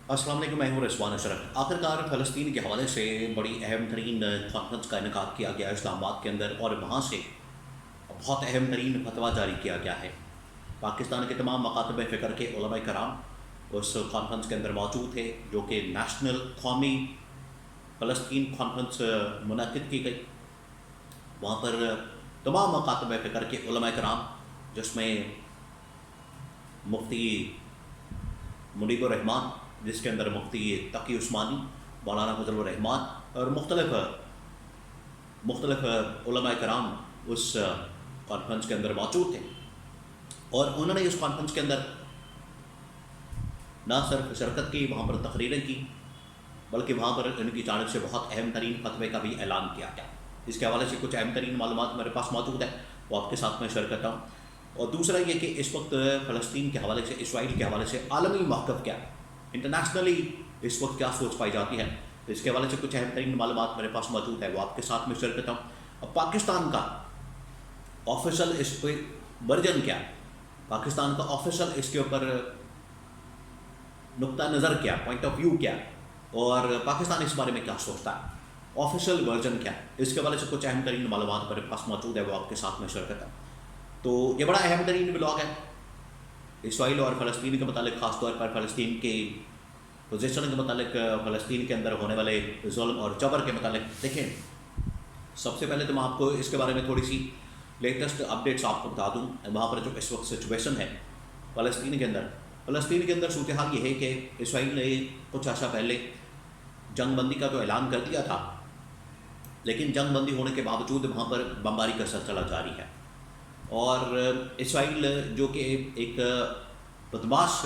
السلام علیکم، میں ہوں رضوان اشرف۔ آخرکار فلسطین کے حوالے سے بڑی اہم ترین کانفرنس کا انعقاد کیا گیا اسلام آباد کے اندر، اور وہاں سے بہت اہم ترین فتویٰ جاری کیا گیا ہے۔ پاکستان کے تمام مکاتب فکر کے علماء کرام اس کانفرنس کے اندر موجود تھے، جو کہ نیشنل قومی فلسطین کانفرنس منعقد کی گئی۔ وہاں پر تمام مکاتب فکر کے علماء کرام، جس میں مفتی منیب الرحمان، جس کے اندر مفتی تقی عثمانی، مولانا فضل الرحمان اور مختلف علماء کرام اس کانفرنس کے اندر موجود تھے، اور انہوں نے اس کانفرنس کے اندر نہ صرف شرکت کی، وہاں پر تقریریں کی، بلکہ وہاں پر ان کی جانب سے بہت اہم ترین فتوے کا بھی اعلان کیا گیا۔ اس کے حوالے سے کچھ اہم ترین معلومات میرے پاس موجود ہے، وہ آپ کے ساتھ میں شیئر کرتا ہوں۔ اور دوسرا یہ کہ اس وقت فلسطین کے حوالے سے، اسرائیل کے حوالے سے عالمی موقف کیا ہے، انٹرنیشنلی اس وقت کیا سوچ پائی جاتی ہے، تو اس کے حوالے سے کچھ اہم ترین معلومات میرے پاس موجود ہے، وہ آپ کے ساتھ میں شیئر کرتا ہوں۔ اب پاکستان کا آفیشل اس پہ ورژن کیا ہے، پاکستان کا آفیشل اس کے اوپر نقطہ نظر کیا، پوائنٹ آف ویو کیا، اور پاکستان اس بارے میں کیا سوچتا ہے، آفیشل ورژن کیا ہے، اس کے حوالے سے کچھ اہم ترین معلومات میرے پاس موجود ہے، وہ آپ کے ساتھ میں شیئر کرتا ہوں۔ تو یہ بڑا اہم ترین بلاگ ہے اسرائیل اور فلسطین کے متعلق، خاص طور پر فلسطین کی پوزیشن کے متعلق، فلسطین کے اندر ہونے والے ظلم اور جبر کے متعلق۔ دیکھیں، سب سے پہلے تو میں آپ کو اس کے بارے میں تھوڑی سی لیٹسٹ اپڈیٹس آپ کو بتا دوں۔ وہاں پر جو اس وقت سچویشن ہے فلسطین کے اندر صورتحال یہ ہے کہ اسرائیل نے کچھ عرصہ پہلے جنگ بندی کا تو اعلان کر دیا تھا، لیکن جنگ بندی ہونے کے باوجود وہاں پر بمباری کا سلسلہ جاری ہے، اور اسرائیل جو کہ ایک بدماش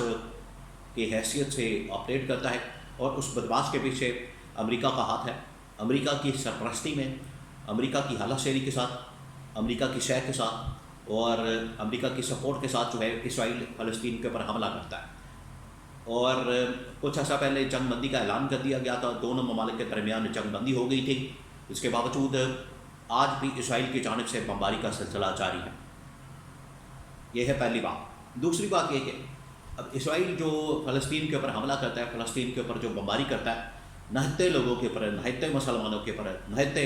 کی حیثیت سے آپریٹ کرتا ہے، اور اس بدماش کے پیچھے امریکہ کا ہاتھ ہے۔ امریکہ کی سرپرستی میں، امریکہ کی حلف شیری کے ساتھ، امریکہ کی شے کے ساتھ اور امریکہ کی سپورٹ کے ساتھ جو ہے اسرائیل فلسطین کے اوپر حملہ کرتا ہے، اور کچھ عرصہ پہلے جنگ بندی کا اعلان کر دیا گیا تھا، دونوں ممالک کے درمیان جنگ بندی ہو گئی تھی۔ اس کے باوجود آج بھی اسرائیل کی جانب سے بمباری کا سلسلہ جاری ہے۔ یہ ہے پہلی بات۔ دوسری بات یہ کہ اب اسرائیل جو فلسطین کے اوپر حملہ کرتا ہے، فلسطین کے اوپر جو بمباری کرتا ہے، نہتے لوگوں کے اوپر، نہتے مسلمانوں کے اوپر، نہتے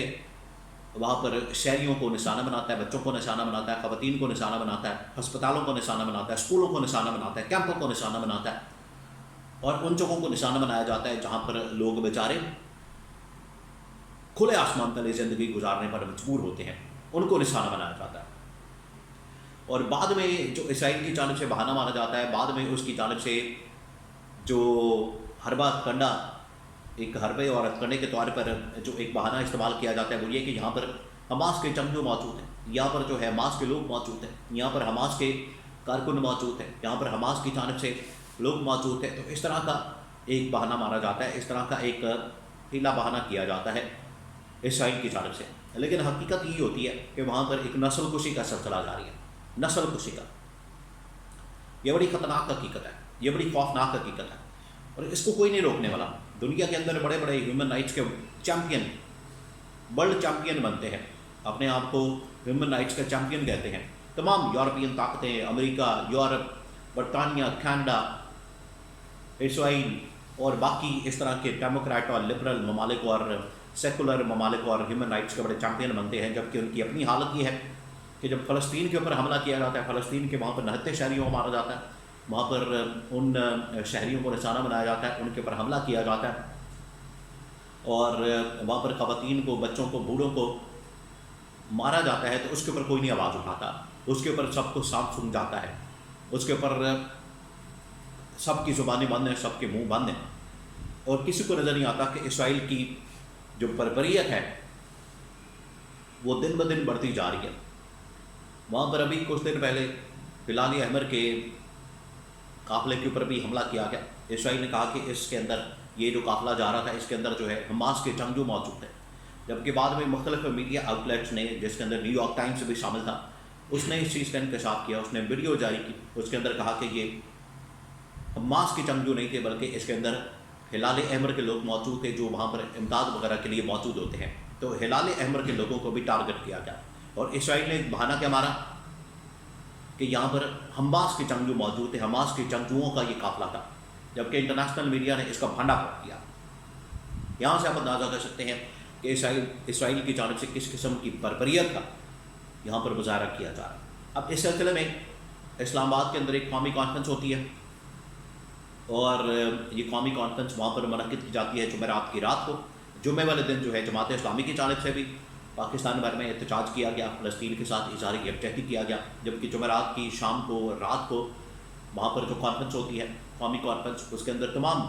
وہاں پر شہریوں کو نشانہ بناتا ہے، بچوں کو نشانہ بناتا ہے، خواتین کو نشانہ بناتا ہے، ہسپتالوں کو نشانہ بناتا ہے، اسکولوں کو نشانہ بناتا ہے، کیمپوں کو نشانہ بناتا ہے، اور ان جگہوں کو نشانہ بنایا جاتا ہے جہاں پر لوگ بیچارے کھلے آسمان تلے زندگی گزارنے پر مجبور ہوتے ہیں، ان کو نشانہ بنایا جاتا ہے۔ اور بعد میں جو اسرائیل کی جانب سے بہانہ مانا جاتا ہے، بعد میں اس کی جانب سے جو حربہ کنڈا، ایک حربے اور کنڈے کے طور پر جو ایک بہانہ استعمال کیا جاتا ہے، وہ یہ کہ یہاں پر حماس کے جنگجو موجود ہیں، یہاں پر جو ہے حماس کے لوگ موجود ہیں، یہاں پر حماس کے کارکن موجود ہیں، یہاں پر حماس کی جانب سے لوگ موجود ہیں۔ تو اس طرح کا ایک بہانہ مارا جاتا ہے، اس طرح کا ایک ہیلا بہانہ کیا جاتا ہے اسرائیل کی جانب سے، لیکن حقیقت یہ ہوتی ہے کہ وہاں پر ایک نسل کشی کا سلسلہ جاری ہے، نسل کشی کا۔ یہ بڑی خطرناک حقیقت ہے، یہ بڑی خوفناک حقیقت ہے، اور اس کو کوئی نہیں روکنے والا۔ دنیا کے اندر بڑے بڑے ہیومن رائٹس کے چیمپئن، ورلڈ چیمپئن بنتے ہیں، اپنے آپ کو ہیومن رائٹس کا چیمپئن کہتے ہیں، تمام یورپین طاقتیں، امریکہ، یورپ، برطانیہ، کینیڈا، اسرائیل اور باقی اس طرح کے ڈیموکریٹ اور لبرل ممالک اور سیکولر ممالک اور ہیومن رائٹس کے بڑے چیمپئن بنتے ہیں، جبکہ ان کی اپنی حالت یہ ہے کہ جب فلسطین کے اوپر حملہ کیا جاتا ہے، فلسطین کے وہاں پر نہتے شہریوں کو مارا جاتا ہے، وہاں پر ان شہریوں کو نشانہ بنایا جاتا ہے، ان کے اوپر حملہ کیا جاتا ہے، اور وہاں پر خواتین کو، بچوں کو، بوڑھوں کو مارا جاتا ہے، تو اس کے اوپر کوئی نہیں آواز اٹھاتا، اس کے اوپر سب کو سانپ سونگھ جاتا ہے، اس کے اوپر سب کی زبانیں بند ہیں، سب کے منہ بند ہیں، اور کسی کو نظر نہیں آتا کہ اسرائیل کی جو بربریت ہے وہ دن بدن بڑھتی جا رہی ہے۔ وہاں پر ابھی کچھ دن پہلے ہلال احمر کے قافلے کے اوپر بھی حملہ کیا گیا۔ اسرائیل نے کہا کہ اس کے اندر یہ جو قافلہ جا رہا تھا، اس کے اندر جو ہے حماس کے جنگجو موجود ہیں، جبکہ بعد میں مختلف میڈیا آؤٹ لیٹس نے، جس کے اندر نیو یارک ٹائمز بھی شامل تھا، اس نے اس چیز کا انکشاف کیا، اس نے ویڈیو جاری کی، اس کے اندر کہا کہ یہ حماس کے جنگجو نہیں تھے، بلکہ اس کے اندر ہلال احمر کے لوگ موجود تھے، جو وہاں پر امداد وغیرہ کے لیے موجود ہوتے ہیں۔ تو ہلال احمر کے لوگوں کو بھی ٹارگٹ کیا گیا، اور اسرائیل نے بہانہ کیا مارا کہ یہاں پر حماس کے جنگجو موجود تھے، حماس کے جنگجوؤں کا یہ قافلہ تھا، جبکہ انٹرنیشنل میڈیا نے اس کا بھنڈا پھوڑ دیا۔ یہاں سے آپ اندازہ کر سکتے ہیں کہ اسرائیل کی جانب سے کس قسم کی بربریت کا یہاں پر مظاہرہ کیا جا رہا ہے۔ اب اس سلسلے میں اسلام آباد کے اندر ایک قومی کانفرنس ہوتی ہے، اور یہ قومی کانفرنس وہاں پر منعقد کی جاتی ہے جمعرات کی رات کو۔ جمعے والے دن جو ہے جماعت اسلامی کی جانب سے بھی پاکستان بھر میں احتجاج کیا گیا، فلسطین کے ساتھ اظہار یکجہتی کیا گیا، جبکہ جمعرات کی شام کو رات کو وہاں پر جو کانفرنس ہوتی ہے قومی کانفرنس، اس کے اندر تمام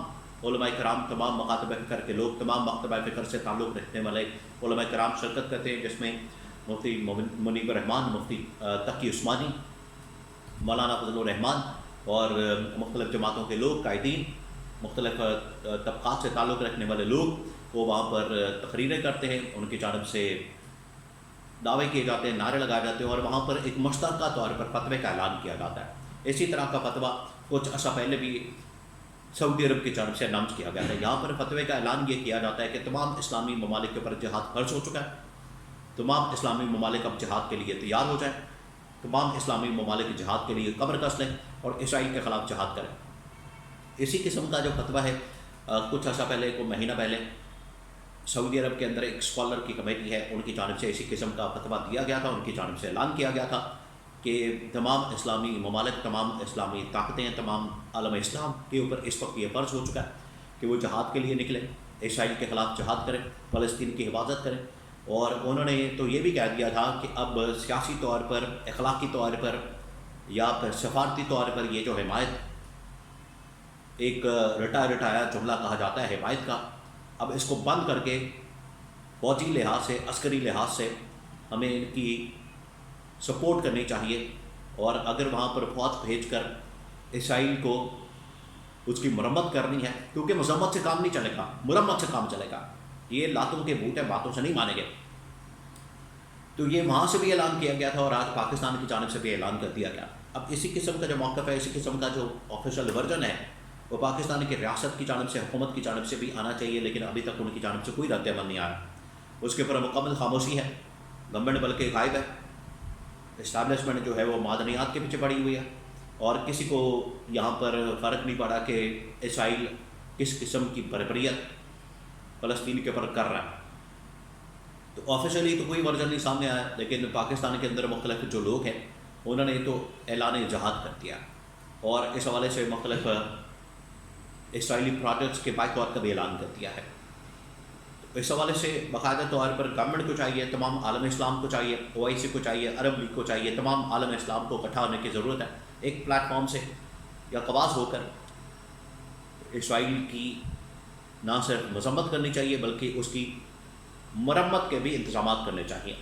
علماء کرام، تمام مکاتب فکر کے لوگ، تمام مکتبہ فکر سے تعلق رکھنے والے علماء کرام شرکت کرتے ہیں، جس میں مفتی منیب الرحمان، مفتی تقی عثمانی، مولانا فضل الرحمان اور مختلف جماعتوں کے لوگ، قائدین، مختلف طبقات سے تعلق رکھنے والے لوگ وہ وہاں پر تقریریں کرتے ہیں، ان کی جانب سے دعوے کیے جاتے ہیں، نعرے لگائے جاتے ہیں، اور وہاں پر ایک مشترکہ طور پر فتوے کا اعلان کیا جاتا ہے۔ اسی طرح کا فتویٰ کچھ عرصہ پہلے بھی سعودی عرب کی جانب سے اناؤنس کیا گیا ہے۔ یہاں پر فتوے کا اعلان یہ کیا جاتا ہے کہ تمام اسلامی ممالک کے اوپر جہاد فرض ہو چکا ہے، تمام اسلامی ممالک اب جہاد کے لیے تیار ہو جائیں، تمام اسلامی ممالک جہاد کے لیے کمر کس لیں اور اسرائیل کے خلاف جہاد کریں۔ اسی قسم کا جو فتویٰ ہے کچھ عرصہ پہلے، کوئی مہینہ پہلے، سعودی عرب کے اندر ایک اسکالر کی کمیٹی ہے، ان کی جانب سے اسی قسم کا فتویٰ دیا گیا تھا، ان کی جانب سے اعلان کیا گیا تھا کہ تمام اسلامی ممالک، تمام اسلامی طاقتیں، تمام عالم اسلام کے اوپر اس وقت یہ فرض ہو چکا ہے کہ وہ جہاد کے لیے نکلیں، اسرائیل کے خلاف جہاد کریں، فلسطین کی حفاظت کریں۔ اور انہوں نے تو یہ بھی کہہ دیا تھا کہ اب سیاسی طور پر، اخلاقی طور پر یا پھر سفارتی طور پر یہ جو حمایت، ایک رٹایا جملہ کہا جاتا ہے حمایت کا، اب اس کو بند کر کے فوجی لحاظ سے، عسکری لحاظ سے ہمیں ان کی سپورٹ کرنی چاہیے، اور اگر وہاں پر فوج بھیج کر اسرائیل کو اس کی مرمت کرنی ہے، کیونکہ مذمت سے کام نہیں چلے گا، مرمت سے کام چلے گا، یہ لاتوں کے بوٹ ہے، باتوں سے نہیں مانیں گے۔ تو یہ وہاں سے بھی اعلان کیا گیا تھا، اور آج پاکستان کی جانب سے بھی اعلان کر دیا گیا۔ اب اسی قسم کا جو موقف ہے، اسی قسم کا جو آفیشیل ورژن ہے، وہ پاکستان کی ریاست کی جانب سے، حکومت کی جانب سے بھی آنا چاہیے، لیکن ابھی تک ان کی جانب سے کوئی رد عمل نہیں آیا۔ اس کے اوپر مکمل خاموشی ہے، گورنمنٹ بلکہ غائب ہے، اسٹیبلشمنٹ جو ہے وہ معدنیات کے پیچھے پڑی ہوئی ہے، اور کسی کو یہاں پر فرق نہیں پڑا کہ اسرائیل کس قسم کی بربریت فلسطین کے اوپر کر رہا ہے۔ تو آفیشلی تو کوئی ورژن نہیں سامنے آیا، لیکن پاکستان کے اندر مختلف جو لوگ ہیں انہوں نے تو اعلان جہاد کر دیا، اور اس حوالے سے مختلف اسرائیلی پروڈکٹس کے بائیکاٹ کا بھی اعلان کر دیا ہے۔ اس حوالے سے باقاعدہ طور پر گورنمنٹ کو چاہیے، تمام عالم اسلام کو چاہیے، OIC کو چاہیے، عرب لیگ کو چاہیے، تمام عالم اسلام کو اکٹھا ہونے کی ضرورت ہے، ایک پلیٹ فارم سے یا قواس ہو کر اسرائیل کی نہ صرف مذمت کرنی چاہیے بلکہ اس کی مرمت کے بھی انتظامات کرنے چاہیے۔